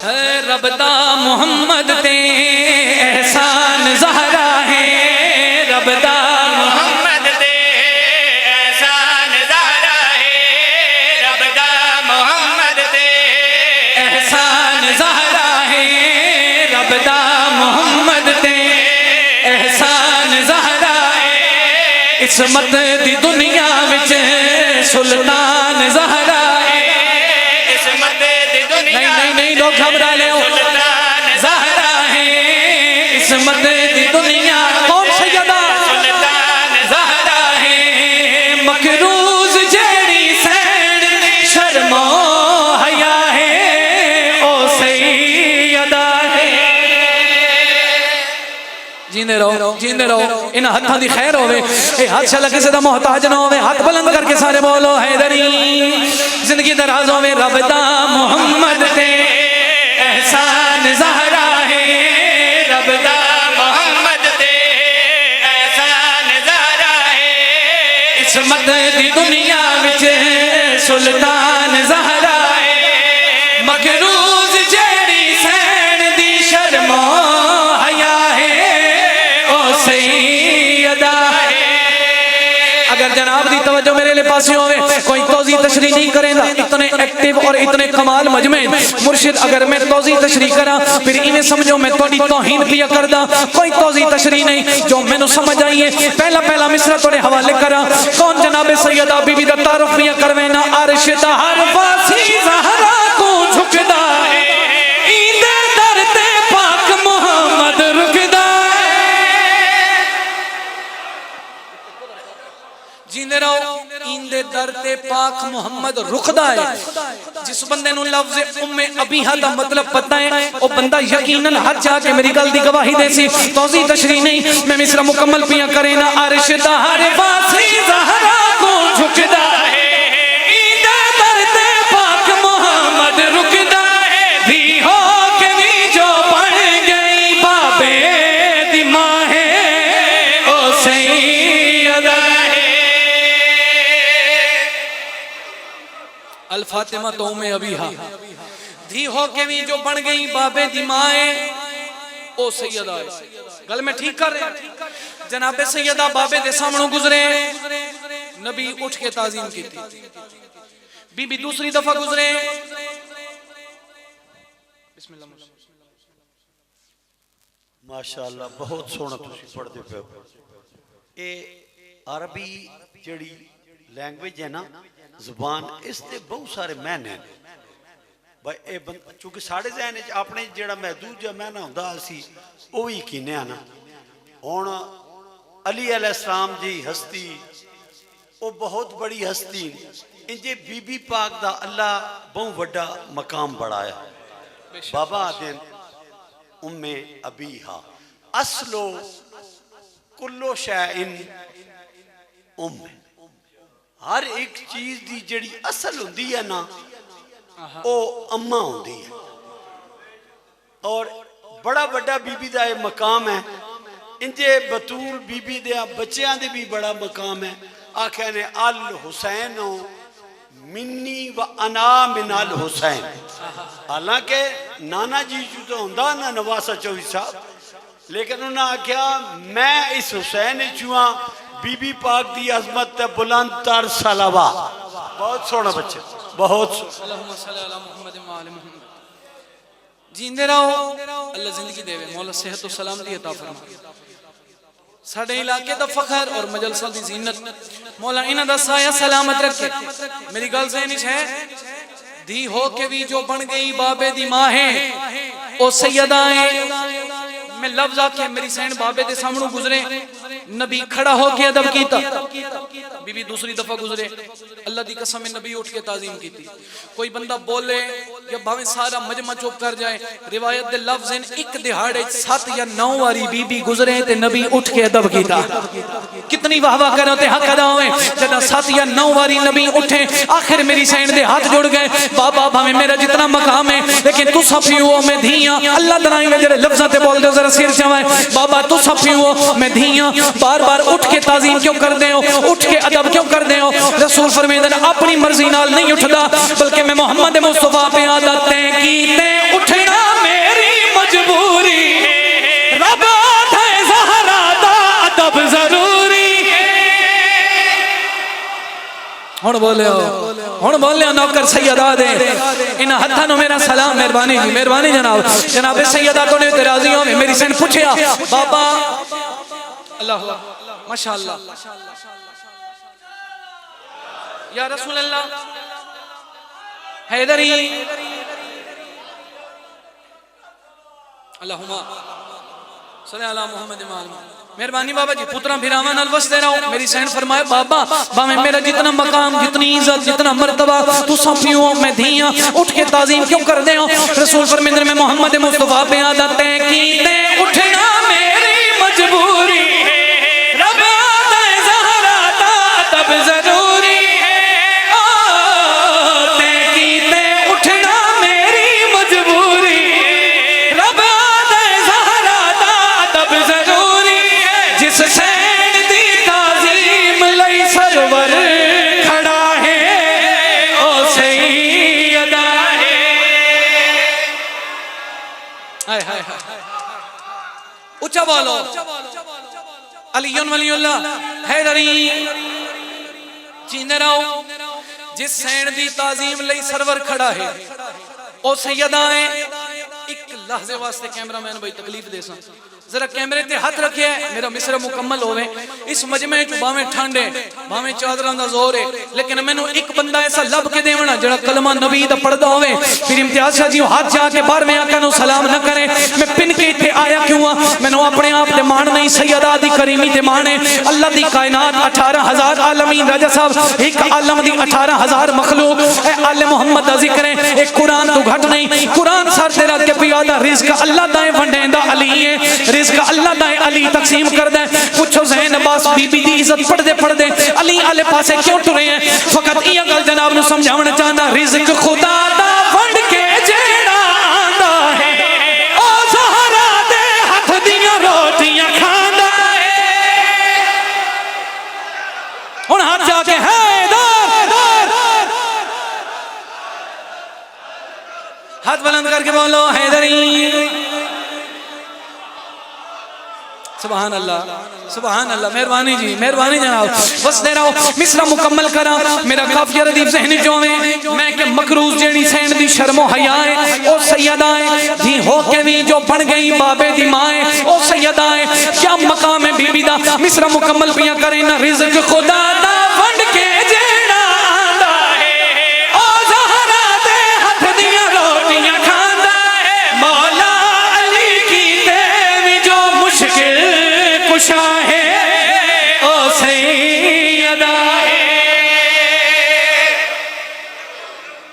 رب دا محمد تے احسان زہرا ہے، رب دا محمد تے احسان زہرا ہے، رب دا محمد تے احسان زہرا ہے، رب دا محمد تے احسان زہرا ہے، عصمت دی دنیا وچ سلطان زہرا ہے، عصمت دی دنیا نہیں لوگ گھبرا لے زہرا ہے، عصمت دی دنیا کون سیدہ سلطان زہرا ہے، مکروز جیڑی سین شرم و حیا ہے او سیدہ ہے۔ جیندے رہو ان ہتھاں دی خیر ہوئے، اے ہاتھ شاء اللہ کسی دا محتاج نہ ہوئے، ہاتھ بلند کر کے سارے بولو حیدری، زندگی دراز ہوئے، رب دا محمد تے احسان زہرا ہے، رب دا محمد تے احسان زہرا ہے، عصمت دی دنیا وچ سلطان زہرا ہے، مکروز جیڑی سین دی شرم و حیا ہے او سیدہ ہے۔ اگر جناب دی توجہ میرے لئے پاسی ہوئے، کوئی توضیح تشریح نہیں کرے گا، اتنے ایکٹیو اور اتنے کمال مجمع مرشد، اگر میں توضیح تشریح کرا پھر انہیں سمجھو میں توڑی توہین کیا کردہ، کوئی توضیح تشریح نہیں، جو میں نو سمجھ آئیے پہلا مصرع توڑے حوالے کرا، کون جناب سیدہ بی بی دا تعارف بھی کروینا، عرش دا ہر واسی زہرا کو جھکدا ہے، ایندے در تے پاک محمد رکدا ہے۔ جیندے رہو، ایندے در تے پاک محمد رکدا ہے۔ جس بندے نو لفظ ام ابیہا دا مطلب پتہ ہے وہ بندہ یقیناً ہاتھ جا کے میری گل دی گواہی دے سی، توضیح تشریح نہیں، میں مصرع مکمل پیا کرے نا، عرش دا ہر واسی زہرا کو جھکدا ہے، ایندے در تے پاک محمد رکدا ہے، بھی ہو کے بھی جو بن گئی بابے دی ماں ہے او سیدہ ہے۔ الفاطمہ تو ام ابیہا دھی ہو کے بھی جو بن گئی بابے دی مائیں او سیدہ ہے۔ گل میں ٹھیک کر رہے ہیں؟ جناب سیدہ بابے دے سامنوں گزرے، نبی اٹھ کے تعظیم کی تھی، بی بی دوسری دفعہ گزرے، بسم اللہ ماشاءاللہ بہت سونا تسی پڑھ دے پہ۔ اے عربی جڑی لینگویج ہے نا، زبان، اس نے بہت سارے معنی ہیں، چونکہ ساڑھے ذہن اپنے جڑا محدود جو معنی ہوندہ اسی اوہی کینے آنا۔ اور علی علیہ السلام جی ہستی وہ بہت بڑی ہستی، انجھے بی بی پاک دا اللہ بہت بڑا مقام بڑھایا۔ بابا دن ام ابیہا اصلو کلو شائن ام، ہر ایک چیز دی جڑی اصل ہوندی ہے نا او اماں ہوندی ہے، اور بڑا بڑا بی بی دا مقام ہے، انجے بطول بی بی دیا بچیاں دے بھی بڑا مقام ہے، آکھے نے الحسین منی و انا من الحسین، حالانکہ نانا جی جو تو ہوندہ نا نواسہ چوہی صاحب، لیکن انہوں نے آکھیا میں اس حسین چوہاں بی بی پاک دی عظمت بلند تر صلوہ۔ بہت سونا بچے، بہت سونا۔ اللہم صلی اللہ محمد و آل محمد۔ جیندے رہو، اللہ زندگی دے مولا صحت و سلام دی عطا فرما، ساڑھے علاقے دا فخر اور مجلسہ دی زینت مولا انہ دا سایہ سلامت رکھے۔ میری گل ذہنش ہے، دی ہو کے بھی جو بن گئی بابے دی ماں ہے او سیدہ ہے۔ میں لفظ آکے میری سین بابے دے سامنوں گزرے، نبی کھڑا ہو کے ادب کیتا، بی بی دوسری دفعہ گزرے، اللہ دی قسم نبی اٹھ کے تعظیم کی تھی۔ کوئی بندہ بولے یا بھاویں سارا مجمع چپ کر جائے، روایت دے لفظ ہیں ایک دہاڑے 7 یا 9 واری بی بی گزرے تے نبی اٹھ کے ادب کیتا۔ کتنی واہ واہ کرو تے حق ادا ہوئے، جدہ 7 یا 9 واری نبی اٹھے، آخر میری سین دے ہاتھ جڑ گئے، بابا بھاویں میرا جتنا مقام ہے لیکن تو صفیو میں دھیاں، اللہ دنائی میں جڑے لفظاں تے بول دے ذرا سیر چوائے، بابا تو صفیو میں دھیاں، بار بار اٹھ کے تعظیم کیوں کر دے ہو، اٹھ کے ادب کیوں کر دے ہو؟ رسول فرمیدن اپنی مرضی نال نہیں اٹھدا، بلکہ میں محمد مصطفیٰ پہ عادت تے کی تے اٹھنا ہن بولے نوکر سیدہ دے ان ہتھاں نو میرا سلام مہربانی جی مہربانی جناب سیدہ تو نے راضی ہو میری سن پوچھیا بابا اللہ ماشاءاللہ یا رسول اللہ حیدری اللہم صلی اللہ محمد مہربانی بابا جی پترا بھراواں نال وس دے رہا ہوں میری سین فرمائے بابا باویں میرا جتنا مقام جتنی عزت جتنا مرتبہ تو سب پیوں میں دھیاں اٹھ کے تعظیم کیوں کر دے ہوں رسول فرمیندر میں محمد مصطفیٰ پہ عادت ہے کیتے اٹھنا میری مجبوری ہے رب آدھا زہرا تا تب ضروری اچھا بولو علی ولی اللہ حیدری جیندے رہو جس سین دی تعظیم لئی سرور کھڑا ہے او سیدہ ہے ایک لحظے واسطے کیمرہ مین بھائی تکلیف دے ساں ذرا کیمرے تے ہاتھ رکھے میرا مصرع مکمل ہوئے اس مجمع چ باویں ٹھنڈے باویں چادراں دا زور ہے لیکن مینوں ایک بندہ ایسا لب کے دیونا جڑا کلمہ نبی دا پڑھدا ہوئے پھر امتیاز شاہ جی ہاتھ جا کے باہر میں آقا نو سلام نہ کرے میں پن کے تے آیا کیوں مینوں اپنے آپ تے مان نہیں سیدہ دی کریمی تے مان ہے اللہ دی کائنات 18000 عالمین راجہ صاحب ایک عالم دی 18000 مخلوق اے آل محمد دا ذکر ہے ایک قرآن تو گھٹ نہیں قرآن سر تے رکھ کے پیادا رزق اللہ دائیں ونڈیندا علی ہے رزق اللہ دائیں علی تقسیم کر دے پوچھو زین عباس بی بی دی عزت پڑھ دے علی آلے پاسے کیوں ٹرے ہیں فقط یہ گل جناب نو سمجھاونا چاہنا رزق خدا دا ونڈ کے جیڑا آندا ہے او زہرا دے ہاتھ دیاں روٹیاں کھاندا ہے ہن ہاتھ جا کے حیدر ہاتھ بلند کر کے بولو حیدری سبحان اللہ مہربانی جی مہربانی جناب بس دے رہا ہوں مصرع مکمل کرا میرا قافیہ ردیف ذہنی جو میں کہ مکروز جیڑی سین دی شرم و حیائے او سیدائیں دھی ہو کے بھی جو بڑھ گئی بابے دی مائیں او سیدائیں کیا مقام ہے بی بی دا مصرع مکمل پیا کریں نہ رزق خدا دا